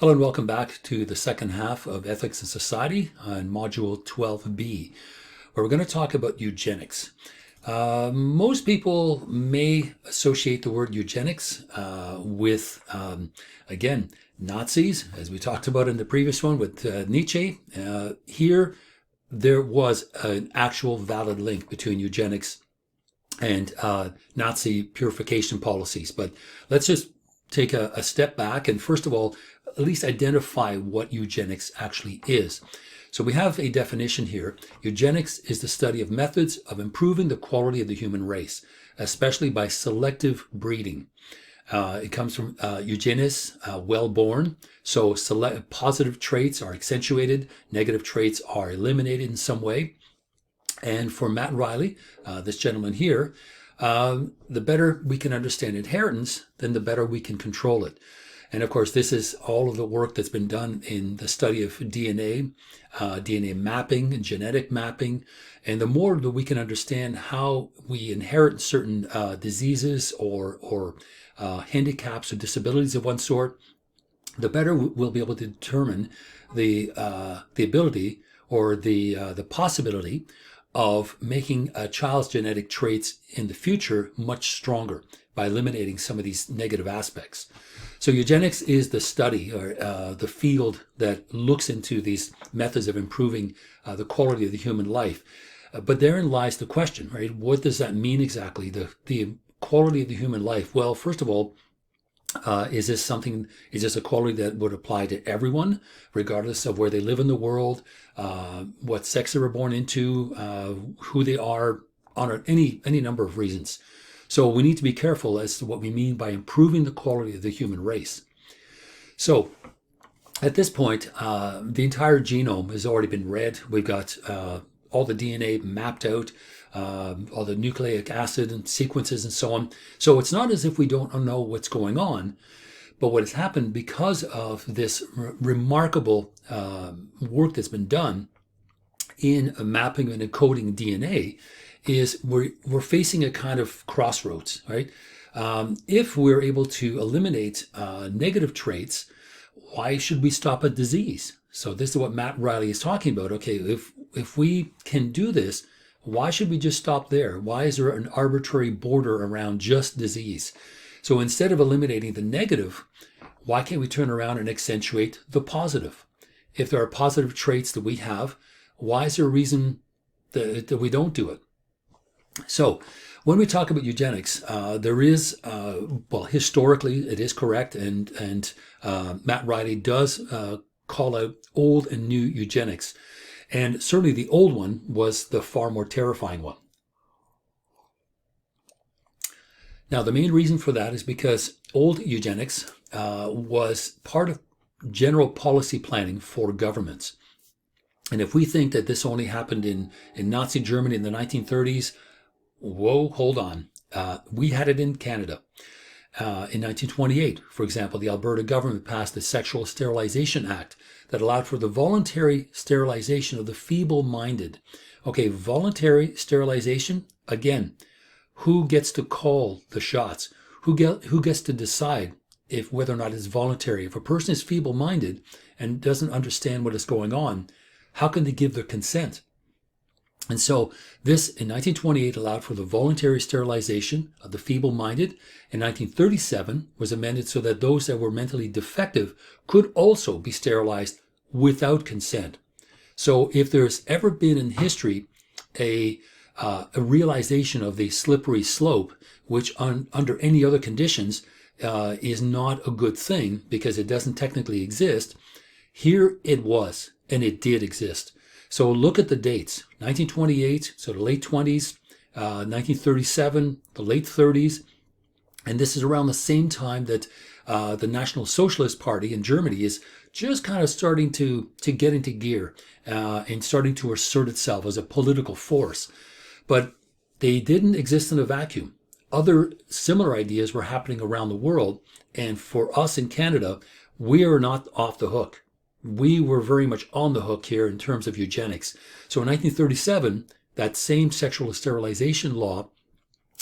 Hello and welcome back to the second half of Ethics and Society on Module 12b, where we're going to talk about eugenics. Most people may associate the word eugenics with, again, Nazis, as we talked about in the previous one with Nietzsche. Here, there was an actual valid link between eugenics and Nazi purification policies. But let's just take a step back and first of all, at least identify what eugenics actually is. So we have a definition here. Eugenics is the study of methods of improving the quality of the human race, especially by selective breeding. It comes from eugenes, well-born. So positive traits are accentuated, negative traits are eliminated in some way. And for Matt Riley, this gentleman here, the better we can understand inheritance, then the better we can control it. And of course, this is all of the work that's been done in the study of DNA, DNA mapping and genetic mapping. And the more that we can understand how we inherit certain diseases or handicaps or disabilities of one sort, the better we'll be able to determine the ability or the possibility of making a child's genetic traits in the future much stronger by eliminating some of these negative aspects. So eugenics is the study or the field that looks into these methods of improving the quality of the human life. But therein lies the question, right? What does that mean exactly? The quality of the human life? Well, first of all, is this a quality that would apply to everyone, regardless of where they live in the world, what sex they were born into, who they are, on any number of reasons? So we need to be careful as to what we mean by improving the quality of the human race. So at this point, the entire genome has already been read. We've got all the DNA mapped out, all the nucleic acid and sequences and so on. So it's not as if we don't know what's going on, but what has happened because of this remarkable work that's been done in mapping and encoding DNA is we're facing a kind of crossroads, right? If we're able to eliminate negative traits, why should we stop at disease? So this is what Matt Riley is talking about. Okay, if we can do this, why should we just stop there? Why is there an arbitrary border around just disease? So instead of eliminating the negative, why can't we turn around and accentuate the positive? If there are positive traits that we have, why is there a reason that we don't do it? So when we talk about eugenics, there is, well, historically it is correct, and Matt Riley does call out old and new eugenics. And certainly the old one was the far more terrifying one. Now, the main reason for that is because old eugenics was part of general policy planning for governments. And if we think that this only happened in Nazi Germany in the 1930s, whoa, hold on. We had it in Canada. In 1928, for example, the Alberta government passed the Sexual Sterilization Act that allowed for the voluntary sterilization of the feeble-minded. Okay, voluntary sterilization, again, who gets to call the shots? Who gets to decide if whether or not it's voluntary? If a person is feeble-minded and doesn't understand what is going on, how can they give their consent? And so this, in 1928, allowed for the voluntary sterilization of the feeble-minded. In 1937, was amended so that those that were mentally defective could also be sterilized without consent. So if there's ever been in history a realization of the slippery slope, which under any other conditions is not a good thing because it doesn't technically exist, here it was, and it did exist. So look at the dates, 1928, so the late 20s, 1937, the late 30s, and this is around the same time that the National Socialist Party in Germany is just kind of starting to get into gear and starting to assert itself as a political force. But they didn't exist in a vacuum. Other similar ideas were happening around the world, and for us in Canada, we are not off the hook. We were very much on the hook here in terms of eugenics. So in 1937, that same sexual sterilization law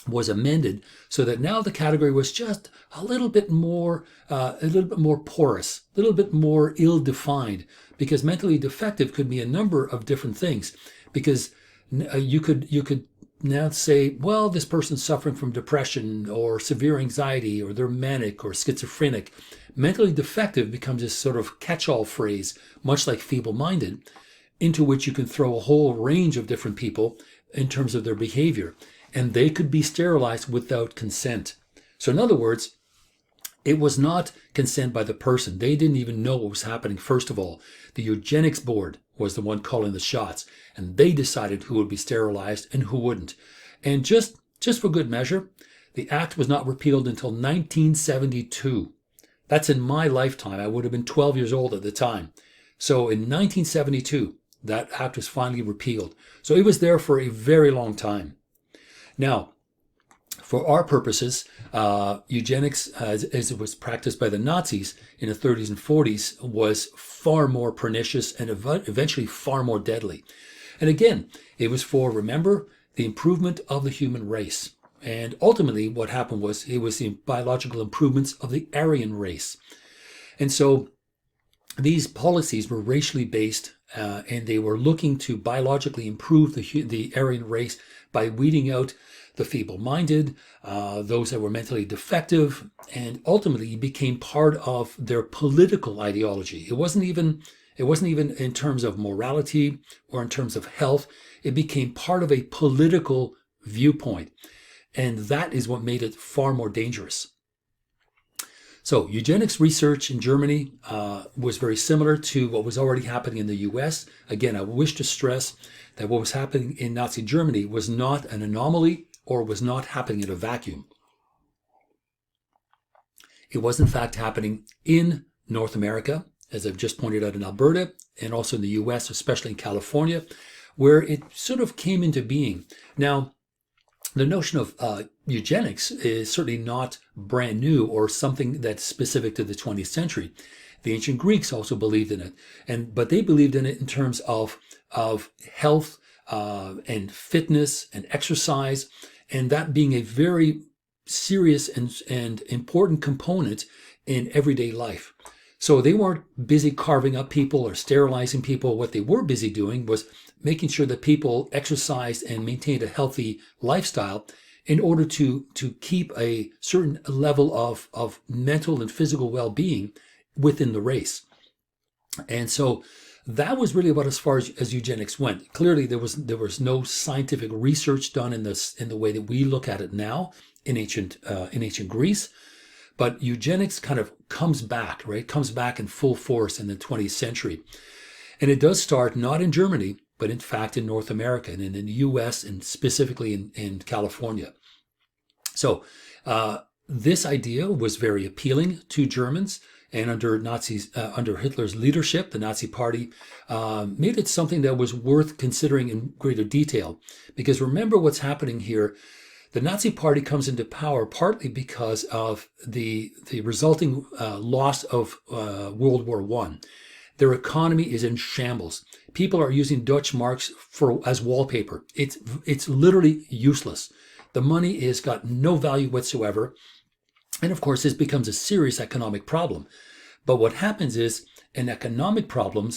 was amended so that now the category was just a little bit more porous, a little bit more ill-defined, because mentally defective could be a number of different things. Because you could now say, well, this person's suffering from depression or severe anxiety, or they're manic or schizophrenic. Mentally defective becomes this sort of catch-all phrase, much like feeble-minded, into which you can throw a whole range of different people in terms of their behavior. And they could be sterilized without consent. So in other words, it was not consent by the person. They didn't even know what was happening, first of all. The Eugenics Board was the one calling the shots, and they decided who would be sterilized and who wouldn't. And just for good measure, the act was not repealed until 1972. That's in my lifetime. I would have been 12 years old at the time. So in 1972, that act was finally repealed. So it was there for a very long time. Now, for our purposes, eugenics, as it was practiced by the Nazis in the 30s and 40s, was far more pernicious and eventually far more deadly. And again, it was for, remember, the improvement of the human race. And ultimately, what happened was it was the biological improvements of the Aryan race. And so these policies were racially based, and they were looking to biologically improve the Aryan race by weeding out the feeble-minded, those that were mentally defective, and ultimately became part of their political ideology. It wasn't even in terms of morality or in terms of health. It became part of a political viewpoint, and that is what made it far more dangerous. So eugenics research in Germany was very similar to what was already happening in the US. Again, I wish to stress that what was happening in Nazi Germany was not an anomaly or was not happening in a vacuum. It was in fact happening in North America, as I've just pointed out, in Alberta, and also in the US, especially in California, where it sort of came into being. Now, the notion of eugenics is certainly not brand new or something that's specific to the 20th century. The ancient Greeks also believed in it, but they believed in it in terms of health and fitness and exercise, and that being a very serious and important component in everyday life. So they weren't busy carving up people or sterilizing people. What they were busy doing was making sure that people exercised and maintained a healthy lifestyle in order to keep a certain level of mental and physical well-being within the race. And so that was really about as far as eugenics went. Clearly, there was no scientific research done in the way that we look at it now in ancient Greece. But eugenics kind of comes back, right? Comes back in full force in the 20th century. And it does start not in Germany, but in fact in North America and in the US and specifically in California. So this idea was very appealing to Germans, and under Hitler's leadership, the Nazi Party made it something that was worth considering in greater detail. Because remember what's happening here. The Nazi Party comes into power partly because of the resulting loss of World War I. Their economy is in shambles. People are using Dutch marks as wallpaper. It's literally useless. The money has got no value whatsoever. And of course, this becomes a serious economic problem. But what happens is an economic problem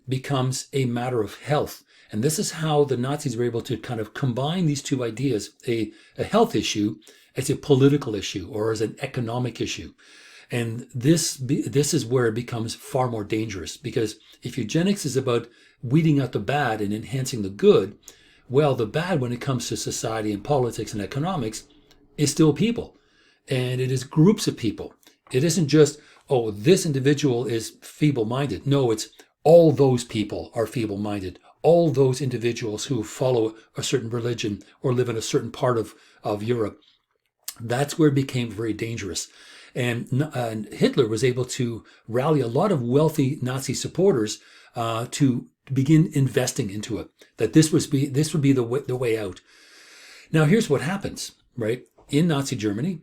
becomes a matter of health. And this is how the Nazis were able to kind of combine these two ideas, a health issue as a political issue or as an economic issue. And this is where it becomes far more dangerous, because if eugenics is about weeding out the bad and enhancing the good, well, the bad when it comes to society and politics and economics is still people. And it is groups of people. It isn't just, oh, this individual is feeble-minded. No, it's all those people are feeble-minded. All those individuals who follow a certain religion or live in a certain part of Europe. That's where it became very dangerous. And Hitler was able to rally a lot of wealthy Nazi supporters to begin investing into it. That this would be the way out. Now here's what happens, right? In Nazi Germany,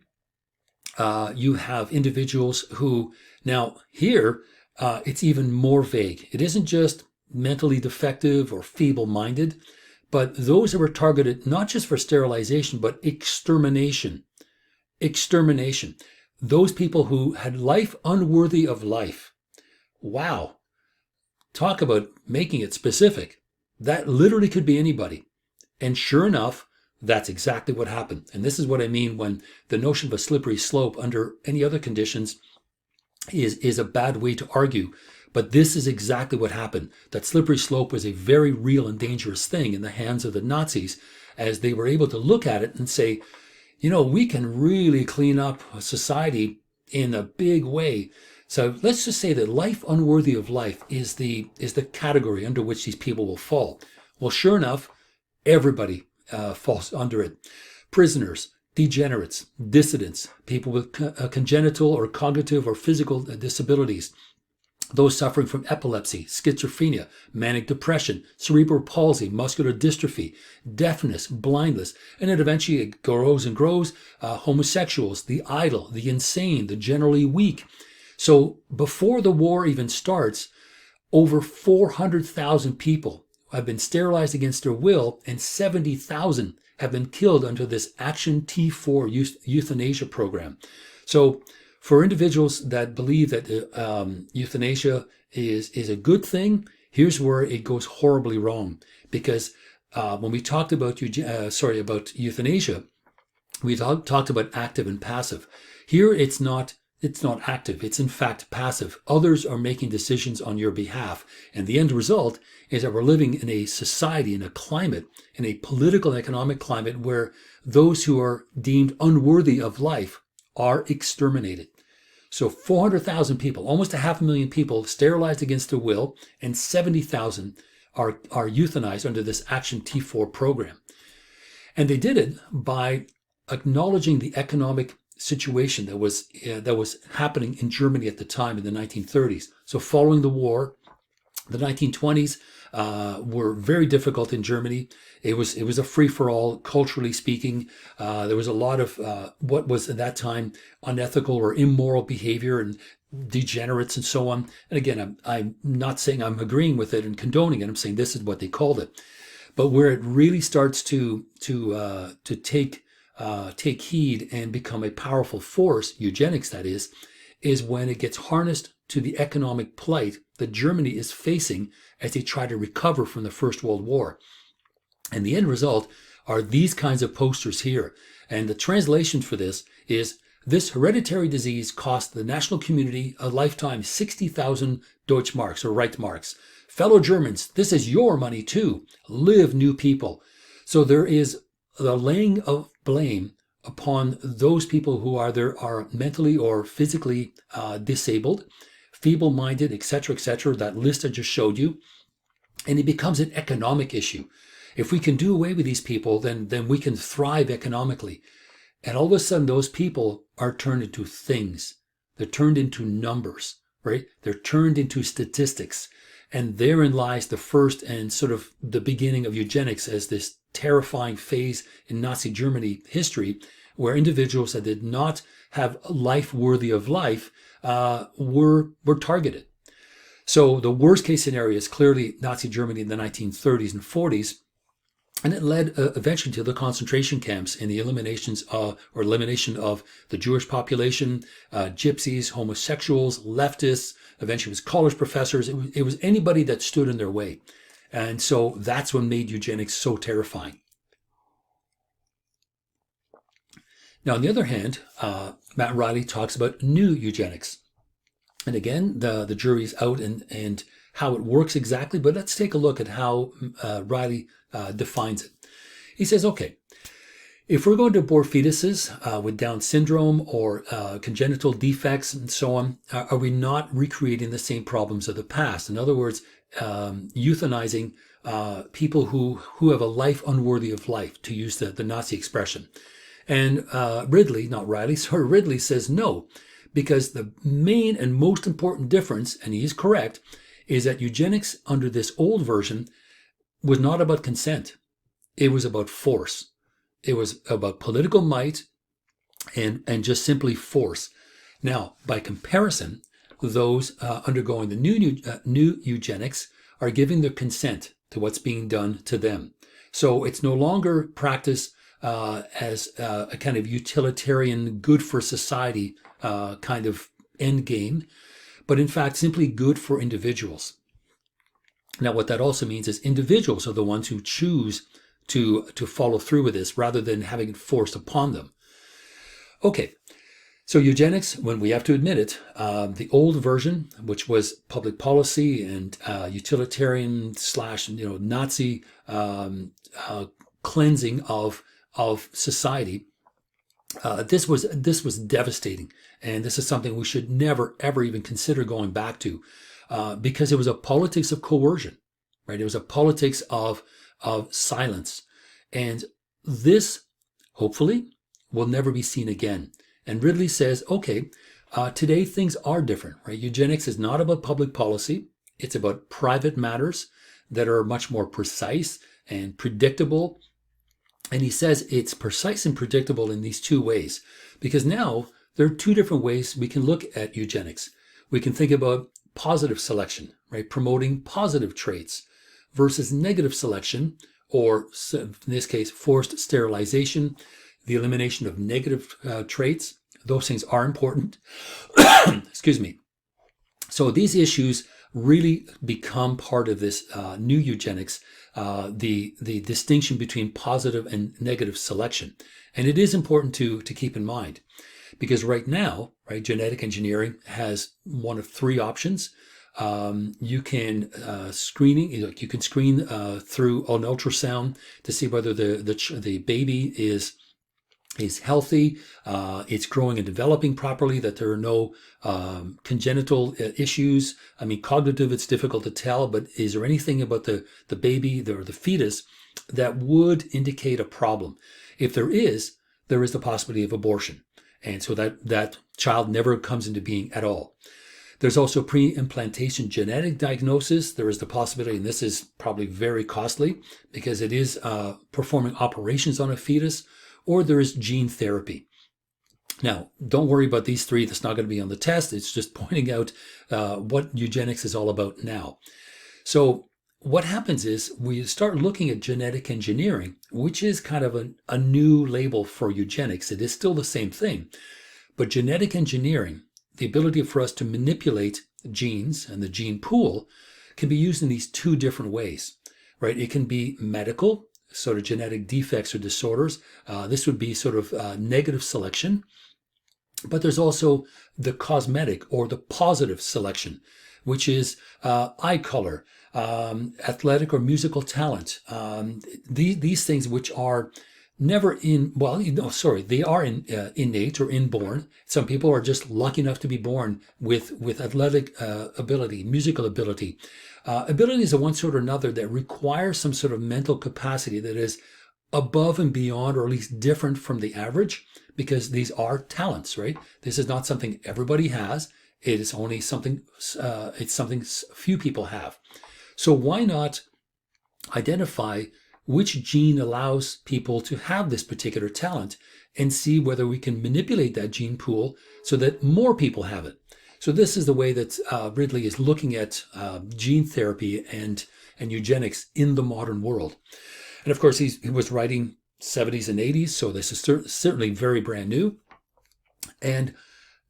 you have individuals who, now here, it's even more vague. It isn't just mentally defective or feeble-minded, but those that were targeted not just for sterilization, but extermination. Extermination. Those people who had life unworthy of life. Wow. Talk about making it specific. That literally could be anybody. And sure enough, that's exactly what happened. And this is what I mean when the notion of a slippery slope under any other conditions is a bad way to argue. But this is exactly what happened. That slippery slope was a very real and dangerous thing in the hands of the Nazis, as they were able to look at it and say, you know, we can really clean up society in a big way. So let's just say that life unworthy of life is the category under which these people will fall. Well, sure enough, everybody falls under it. Prisoners, degenerates, dissidents, people with congenital or cognitive or physical disabilities, those suffering from epilepsy, schizophrenia, manic depression, cerebral palsy, muscular dystrophy, deafness, blindness, and then eventually it grows and grows, homosexuals, the idle, the insane, the generally weak. So before the war even starts, over 400,000 people have been sterilized against their will, and 70,000 have been killed under this Action T4 euthanasia program. So for individuals that believe that euthanasia is a good thing, here's where it goes horribly wrong. Because when we talked about euthanasia, we talked about active and passive. Here it's not active, it's in fact passive. Others are making decisions on your behalf. And the end result is that we're living in a society, in a climate, in a political and economic climate where those who are deemed unworthy of life are exterminated. So 400,000 people, almost 500,000 people sterilized against their will, and 70,000 are euthanized under this Action T4 program. And they did it by acknowledging the economic situation that was happening in Germany at the time in the 1930s. So following the war, the 1920s were very difficult in Germany. It was a free-for-all, culturally speaking. There was a lot of what was at that time unethical or immoral behavior and degenerates and so on. And again, I'm not saying I'm agreeing with it and condoning it. I'm saying this is what they called it. But where it really starts to take heed and become a powerful force, eugenics that is when it gets harnessed to the economic plight that Germany is facing as they try to recover from the First World War. And the end result are these kinds of posters here. And the translation for this is, this hereditary disease cost the national community a lifetime 60,000 Deutschmarks or Reichsmarks. Fellow Germans, this is your money too. Live, new people. So there is the laying of blame upon those people who are mentally or physically disabled, feeble-minded, etc., that list I just showed you. And it becomes an economic issue. If we can do away with these people, then we can thrive economically. And all of a sudden, those people are turned into things. They're turned into numbers, right? They're turned into statistics. And therein lies the first and sort of the beginning of eugenics as this terrifying phase in Nazi Germany history, where individuals that did not have a life worthy of life were targeted. So the worst case scenario is clearly Nazi Germany in the 1930s and 40s. And it led eventually to the concentration camps and the elimination of the Jewish population, gypsies, homosexuals, leftists, eventually it was college professors. It was anybody that stood in their way. And so that's what made eugenics so terrifying. Now, on the other hand, Matt Riley talks about new eugenics. And again, the jury's out and how it works exactly, but let's take a look at how Riley defines it. He says, okay, if we're going to abort fetuses with Down syndrome or congenital defects and so on, are we not recreating the same problems of the past? In other words, euthanizing people who have a life unworthy of life, to use the Nazi expression. And Ridley says no, because the main and most important difference, and he is correct, is that eugenics under this old version was not about consent. It was about force. It was about political might and just simply force. Now, by comparison, those undergoing the new eugenics are giving their consent to what's being done to them. So it's no longer practiced as a kind of utilitarian, good for society kind of end game, but in fact simply good for individuals. Now, what that also means is individuals are the ones who choose to follow through with this rather than having it forced upon them. Okay, so eugenics, when we have to admit it, the old version, which was public policy and utilitarian / Nazi cleansing of society, this was devastating, and this is something we should never ever even consider going back to, because it was a politics of coercion, right? It was a politics of silence, and this hopefully will never be seen again. And Ridley says, okay, today things are different, right? Eugenics is not about public policy. It's about private matters that are much more precise and predictable. And he says it's precise and predictable in these two ways, because now there are two different ways we can look at eugenics. We can think about positive selection, right? Promoting positive traits versus negative selection, or in this case, forced sterilization, the elimination of negative traits. Those things are important. Excuse me. So these issues really become part of this new eugenics, the distinction between positive and negative selection. And it is important to keep in mind, because right now, right, genetic engineering has one of three options. You can you can screen through an ultrasound to see whether the baby is healthy, it's growing and developing properly, that there are no congenital issues. I mean, cognitive, it's difficult to tell, but is there anything about the baby or the fetus that would indicate a problem? If there is the possibility of abortion. And so that child never comes into being at all. There's also pre-implantation genetic diagnosis. There is the possibility, and this is probably very costly because it is performing operations on a fetus, or there is gene therapy. Now, don't worry about these three. That's not going to be on the test. It's just pointing out what eugenics is all about now. So what happens is we start looking at genetic engineering, which is kind of a new label for eugenics. It is still the same thing, but genetic engineering, the ability for us to manipulate genes and the gene pool, can be used in these two different ways, right? It can be medical, sort of genetic defects or disorders. This would be sort of negative selection. But there's also the cosmetic or the positive selection, which is eye color, athletic or musical talent. These things which are never they are innate or inborn. Some people are just lucky enough to be born with athletic ability, musical ability. Abilities of one sort or another that require some sort of mental capacity that is above and beyond, or at least different from the average, because these are talents, right? This is not something everybody has. It is only something, it's something few people have. So why not identify which gene allows people to have this particular talent and see whether we can manipulate that gene pool so that more people have it. So this is the way that Ridley is looking at gene therapy and eugenics in the modern world. And of course, he was writing 70s and 80s, so this is certainly very brand new. And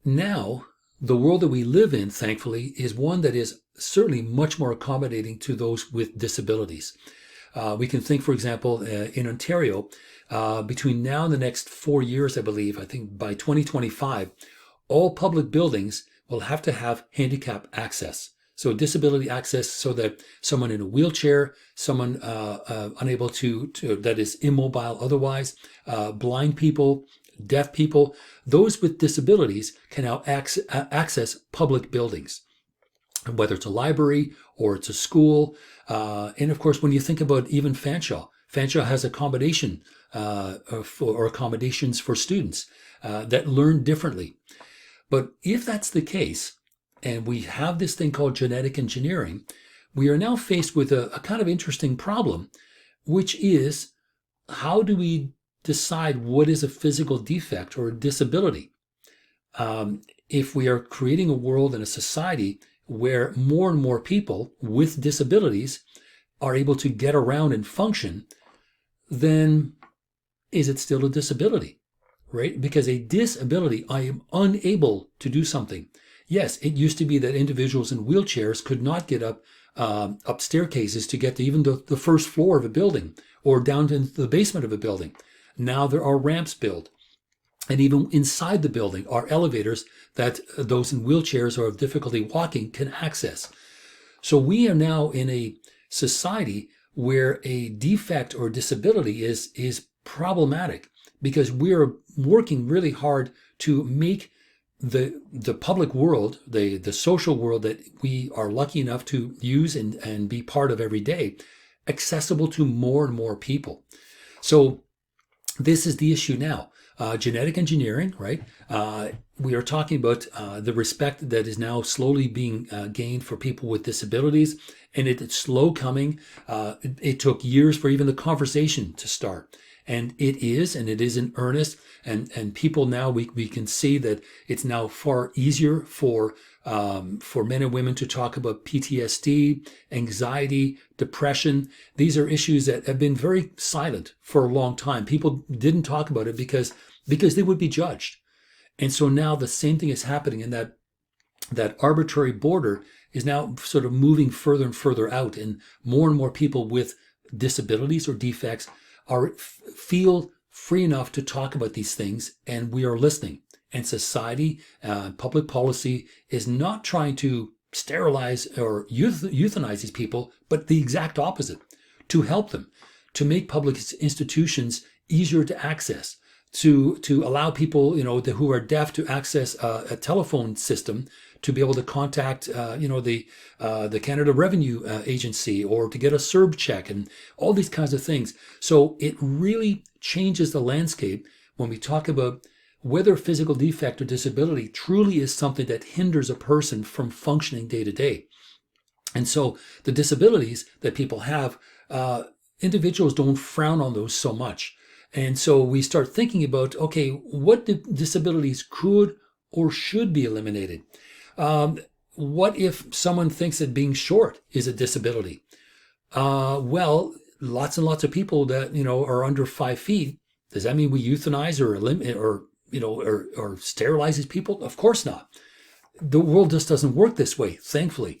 now, the world that we live in, thankfully, is one that is certainly much more accommodating to those with disabilities. We can think, for example, in Ontario, between now and the next 4 years, I believe, I think by 2025, all public buildings will have to have handicap access. So disability access, so that someone in a wheelchair, someone unable to that is immobile otherwise, blind people, deaf people, those with disabilities can now access public buildings, whether it's a library or it's a school. And of course, when you think about even Fanshawe has accommodation or accommodations for students that learn differently. But if that's the case, and we have this thing called genetic engineering, we are now faced with a kind of interesting problem, which is, how do we decide what is a physical defect or a disability? If we are creating a world and a society where more and more people with disabilities are able to get around and function, then is it still a disability, right? Because a disability, I am unable to do something. Yes, it used to be that individuals in wheelchairs could not get up staircases to get to even the first floor of a building or down to the basement of a building. Now there are ramps built. And even inside the building are elevators that those in wheelchairs or have difficulty walking can access. So we are now in a society where a defect or disability is problematic, because we're working really hard to make the public world, the social world that we are lucky enough to use and be part of every day, accessible to more and more people. So this is the issue now. Genetic engineering, right? We are talking about the respect that is now slowly being gained for people with disabilities, and it's slow coming. It took years for even the conversation to start. And it is in earnest. And people now, we can see that it's now far easier for men and women to talk about PTSD, anxiety, depression. These are issues that have been very silent for a long time. People didn't talk about it because they would be judged. And so now the same thing is happening, in that arbitrary border is now sort of moving further and further out, and more people with disabilities or defects feel free enough to talk about these things, and we are listening. And society, public policy is not trying to sterilize or euthanize these people, but the exact opposite, to help them, to make public institutions easier to access, to allow people, who are deaf to access a telephone system, to be able to contact, the Canada Revenue Agency, or to get a CERB check, and all these kinds of things. So it really changes the landscape when we talk about whether physical defect or disability truly is something that hinders a person from functioning day to day. And so the disabilities that people have, individuals don't frown on those so much. And so we start thinking about, okay, what disabilities could or should be eliminated? What if someone thinks that being short is a disability? Well, lots and lots of people that, are under 5 feet, does that mean we euthanize or eliminate or sterilize these people? Of course not. The world just doesn't work this way, thankfully.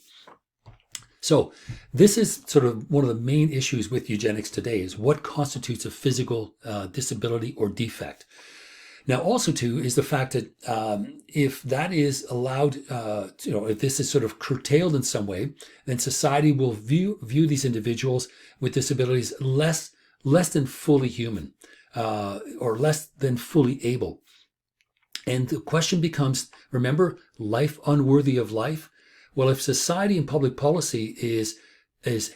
So this is sort of one of the main issues with eugenics today, is what constitutes a physical disability or defect. Now, also too, is the fact that if that is allowed, if this is sort of curtailed in some way, then society will view these individuals with disabilities less than fully human, or less than fully able. And the question becomes, remember, life unworthy of life? Well, if society and public policy is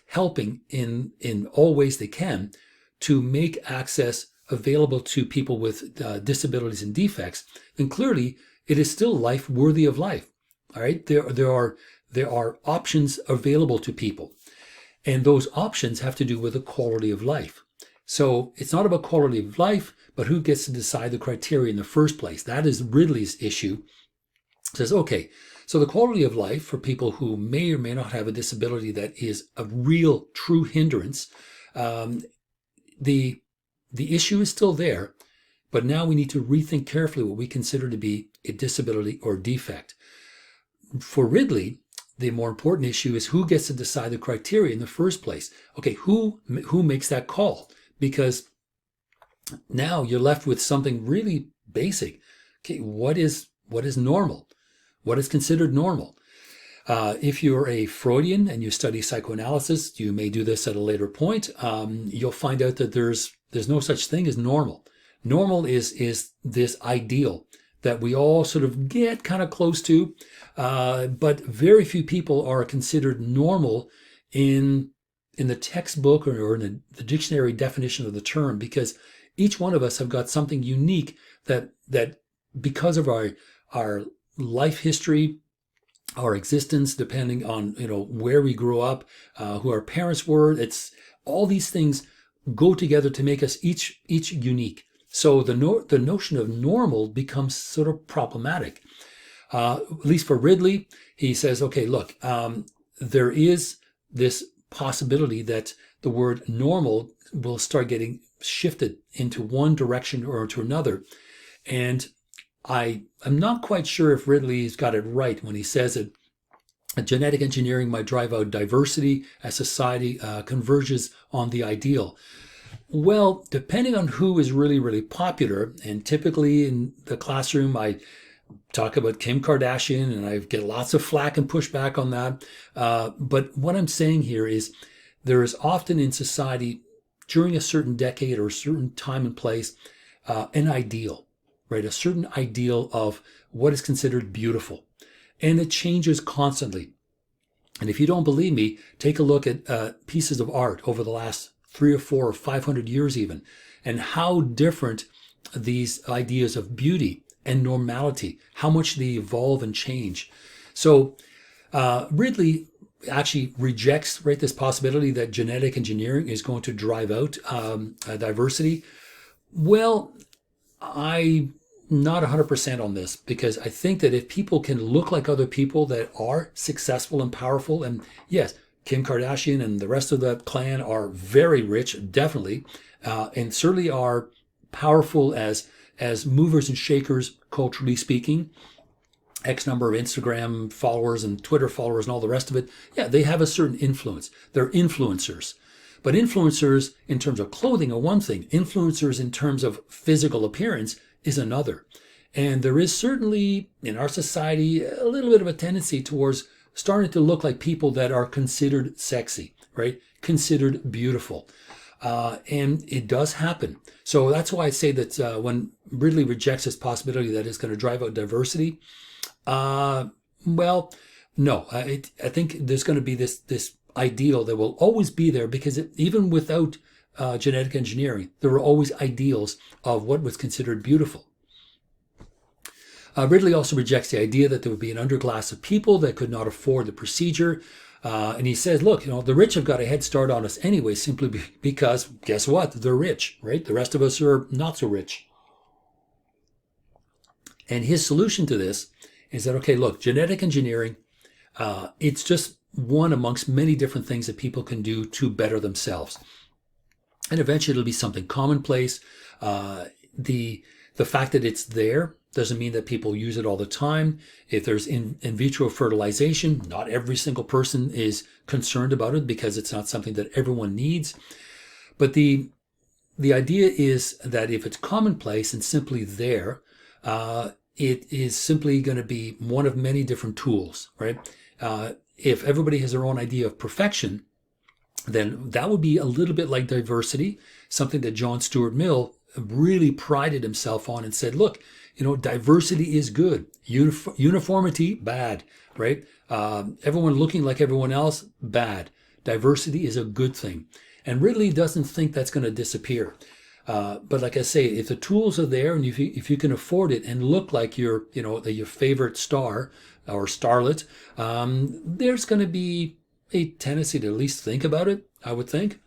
helping in all ways they can to make access available to people with disabilities and defects, then clearly it is still life worthy of life. All right, there are options available to people, and those options have to do with the quality of life. So it's not about quality of life, but who gets to decide the criteria in the first place. That is Ridley's issue. It says, okay, so the quality of life for people who may or may not have a disability that is a real, true hindrance, the issue is still there, but now we need to rethink carefully what we consider to be a disability or defect. For Ridley, the more important issue is who gets to decide the criteria in the first place. Okay, who makes that call? Because now you're left with something really basic. Okay, what is normal? What is considered normal? If you're a Freudian and you study psychoanalysis, you may do this at a later point. You'll find out that there's no such thing as normal. Normal is this ideal that we all sort of get kind of close to, but very few people are considered normal in the textbook or in the dictionary definition of the term, because each one of us have got something unique that because of our life history, our existence, depending on where we grew up, who our parents were. It's all these things go together to make us each unique. So the notion of normal becomes sort of problematic. At least for Ridley, he says, okay, look, there is this possibility that the word normal will start getting shifted into one direction or to another. And I'm not quite sure if Ridley's got it right when he says that genetic engineering might drive out diversity as society converges on the ideal. Well, depending on who is really, really popular, and typically in the classroom, I talk about Kim Kardashian and I get lots of flack and pushback on that. But what I'm saying here is there is often in society during a certain decade or a certain time and place, an ideal, right? A certain ideal of what is considered beautiful. And it changes constantly. And if you don't believe me, take a look at pieces of art over the last 3 or 4 or 500 years even, and how different these ideas of beauty and normality, how much they evolve and change. So Ridley actually rejects, right, this possibility that genetic engineering is going to drive out diversity. Well, I'm not 100% on this, because I think that if people can look like other people that are successful and powerful, and yes, Kim Kardashian and the rest of the clan are very rich, definitely, and certainly are powerful as movers and shakers, culturally speaking. X number of Instagram followers and Twitter followers and all the rest of it. Yeah, they have a certain influence. They're influencers. But influencers in terms of clothing are one thing. Influencers in terms of physical appearance is another. And there is certainly in our society a little bit of a tendency towards starting to look like people that are considered sexy, right? Considered beautiful. And it does happen. So that's why I say that when Ridley rejects this possibility that it's going to drive out diversity, well, no, I think there's going to be this ideal that will always be there, because even without genetic engineering, there were always ideals of what was considered beautiful. Ridley also rejects the idea that there would be an underclass of people that could not afford the procedure. And he says, look, the rich have got a head start on us anyway, simply because, guess what? They're rich, right? The rest of us are not so rich. And his solution to this is that, okay, look, genetic engineering, it's just one amongst many different things that people can do to better themselves. And eventually it'll be something commonplace. The fact that it's there doesn't mean that people use it all the time. If there's in vitro fertilization, not every single person is concerned about it because it's not something that everyone needs. But the idea is that if it's commonplace and simply there, it is simply going to be one of many different tools, right? If everybody has their own idea of perfection, then that would be a little bit like diversity, something that John Stuart Mill really prided himself on and said, look, diversity is good. Uniformity, bad, right? Everyone looking like everyone else, bad. Diversity is a good thing. And Ridley doesn't think that's going to disappear. But like I say, if the tools are there and if you can afford it and look like your favorite star or starlet, there's going to be a tendency to at least think about it, I would think.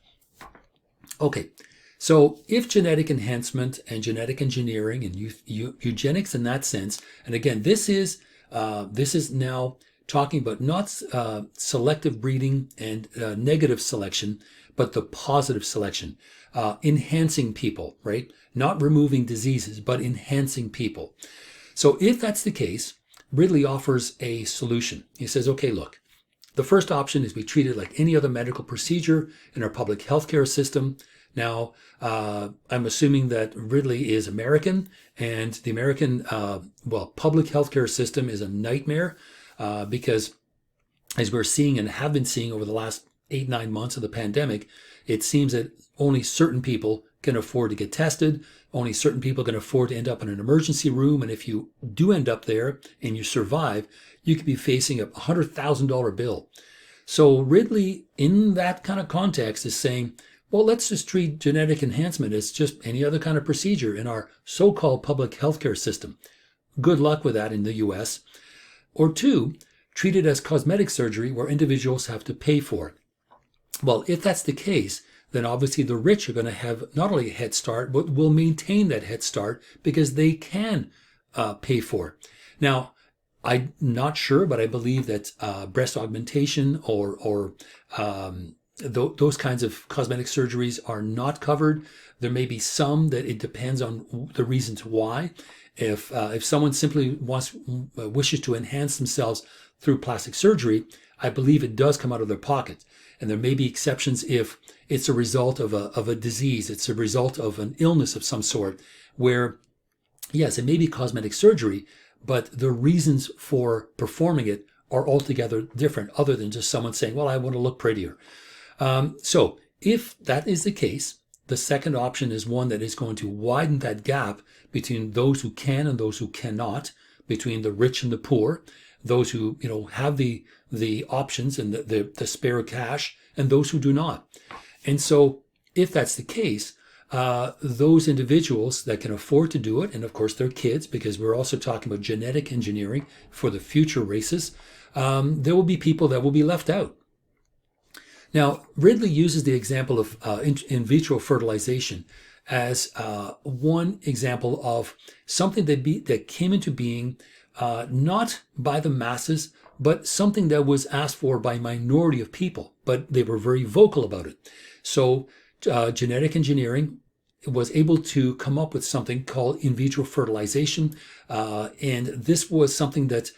Okay, so if genetic enhancement and genetic engineering and eugenics in that sense, and again, this is now talking about not selective breeding and negative selection, but the positive selection, enhancing people, right? Not removing diseases, but enhancing people. So if that's the case, Ridley offers a solution. He says, okay, look, the first option is we treat it like any other medical procedure in our public healthcare system. Now, I'm assuming that Ridley is American, and the American, public healthcare system is a nightmare because, as we're seeing and have been seeing over the last 8-9 months of the pandemic, it seems that only certain people can afford to get tested. Only certain people can afford to end up in an emergency room. And if you do end up there and you survive, you could be facing a $100,000 bill. So Ridley, in that kind of context, is saying, well, let's just treat genetic enhancement as just any other kind of procedure in our so-called public healthcare system. Good luck with that in the US. Or 2, treat it as cosmetic surgery where individuals have to pay for it. Well, if that's the case, then obviously the rich are going to have not only a head start, but will maintain that head start because they can pay for it. Now, I'm not sure, but I believe that breast augmentation or those kinds of cosmetic surgeries are not covered. There may be some that it depends on the reasons why. If someone simply wishes to enhance themselves through plastic surgery, I believe it does come out of their pocket. And there may be exceptions if it's a result of a disease, it's a result of an illness of some sort, where, yes, it may be cosmetic surgery, but the reasons for performing it are altogether different, other than just someone saying, well, I want to look prettier. So if that is the case, the second option is one that is going to widen that gap between those who can and those who cannot, between the rich and the poor, those who have the options and the spare cash, and those who do not. And so if that's the case, those individuals that can afford to do it, and of course their kids, because we're also talking about genetic engineering for the future races, there will be people that will be left out. Now, Ridley uses the example of in vitro fertilization as one example of something that came into being not by the masses, but something that was asked for by a minority of people, but they were very vocal about it. So genetic engineering was able to come up with something called in vitro fertilization. And this was something that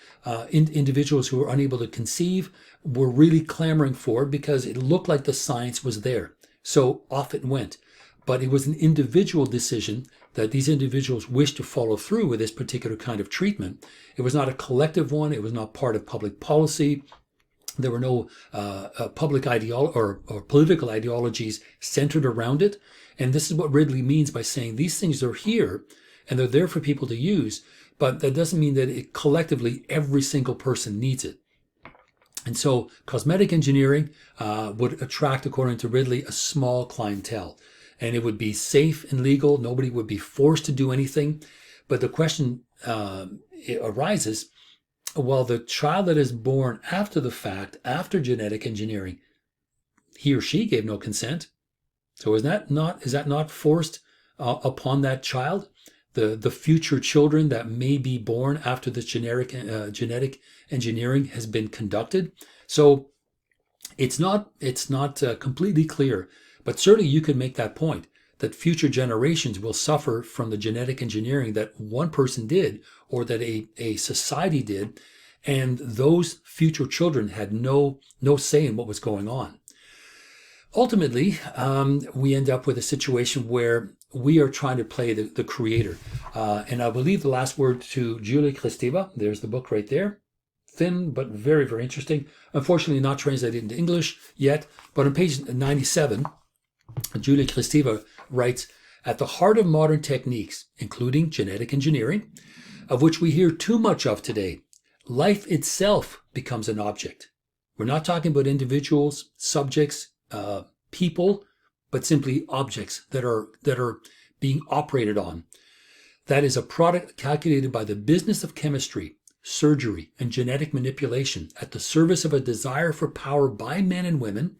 individuals who were unable to conceive were really clamoring for, because it looked like the science was there. So off it went. But it was an individual decision that these individuals wished to follow through with this particular kind of treatment. It was not a collective one. It was not part of public policy. There were no public ideology or political ideologies centered around it. And this is what Ridley means by saying these things are here and they're there for people to use, but that doesn't mean that collectively every single person needs it. And so cosmetic engineering would attract, according to Ridley, a small clientele. And it would be safe and legal. Nobody would be forced to do anything. But the question arises, well, the child that is born after the fact, after genetic engineering, he or she gave no consent. So is that not forced upon that child? The future children that may be born after this genetic engineering has been conducted. So it's not completely clear, but certainly you could make that point that future generations will suffer from the genetic engineering that one person did or that a society did, and those future children had no say in what was going on. Ultimately, we end up with a situation where we are trying to play the creator. And I will leave the last word to Julia Kristeva. There's the book right there. Thin, but very, very interesting. Unfortunately, not translated into English yet. But on page 97, Julia Kristeva writes, at the heart of modern techniques, including genetic engineering, of which we hear too much of today, life itself becomes an object. We're not talking about individuals, subjects, people, but simply objects that are being operated on. That is a product calculated by the business of chemistry, surgery, and genetic manipulation at the service of a desire for power by men and women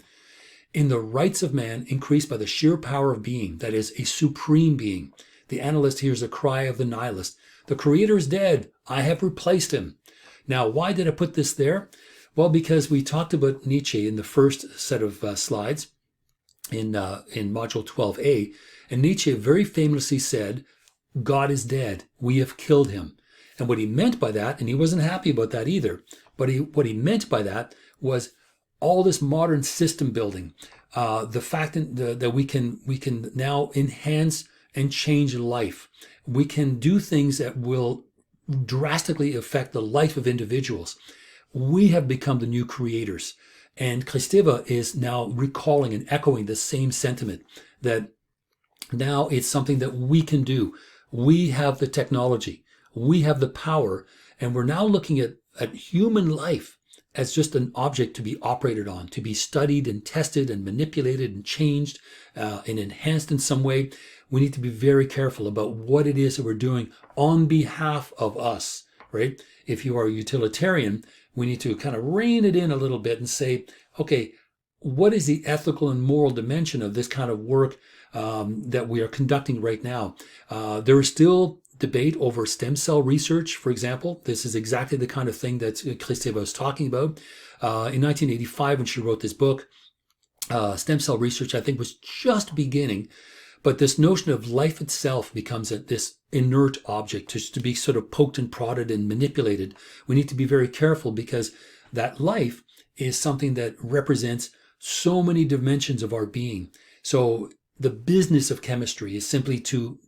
in the rights of man increased by the sheer power of being, that is, a supreme being. The analyst hears a cry of the nihilist. The creator is dead. I have replaced him. Now, why did I put this there? Well, because we talked about Nietzsche in the first set of slides in module 12a, and Nietzsche very famously said, God is dead. We have killed him. And what he meant by that, and he wasn't happy about that either, but what he meant by that was all this modern system building, the fact that we can now enhance and change life. We can do things that will drastically affect the life of individuals. We have become the new creators. And Kristeva is now recalling and echoing the same sentiment, that now it's something that we can do. We have the technology. We have the power. And we're now looking at human life as just an object to be operated on, to be studied and tested and manipulated and changed and enhanced in some way. We need to be very careful about what it is that we're doing on behalf of us, right? If you are a utilitarian, we need to kind of rein it in a little bit and say, okay, what is the ethical and moral dimension of this kind of work that we are conducting right now? There is still debate over stem cell research, for example. This is exactly the kind of thing that Kristeva was talking about. In 1985, when she wrote this book, stem cell research, I think, was just beginning. But this notion of life itself becomes this inert object just to be sort of poked and prodded and manipulated. We need to be very careful because that life is something that represents so many dimensions of our being. So the business of chemistry is simply to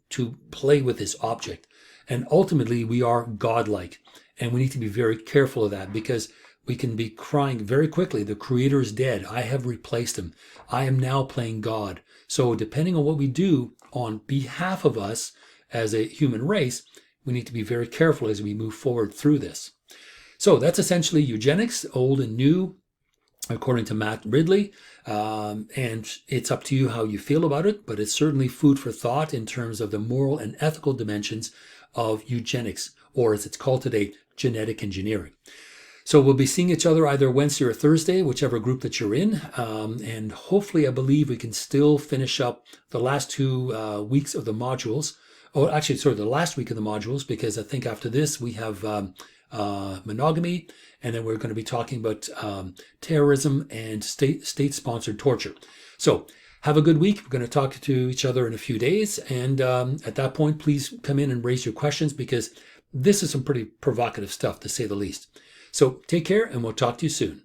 play with this object. And ultimately, we are godlike. And we need to be very careful of that because we can be crying very quickly, the creator is dead. I have replaced him. I am now playing God. So depending on what we do on behalf of us as a human race, we need to be very careful as we move forward through this. So that's essentially eugenics, old and new, according to Matt Ridley. And it's up to you how you feel about it, but it's certainly food for thought in terms of the moral and ethical dimensions of eugenics, or as it's called today, genetic engineering. So we'll be seeing each other either Wednesday or Thursday, whichever group that you're in. And hopefully, I believe we can still finish up the last 2 weeks of the modules. Oh, actually, sorry, the last week of the modules, because I think after this we have monogamy, and then we're going to be talking about terrorism and state-sponsored torture. So have a good week. We're going to talk to each other in a few days. And at that point, please come in and raise your questions because this is some pretty provocative stuff, to say the least. So take care, and we'll talk to you soon.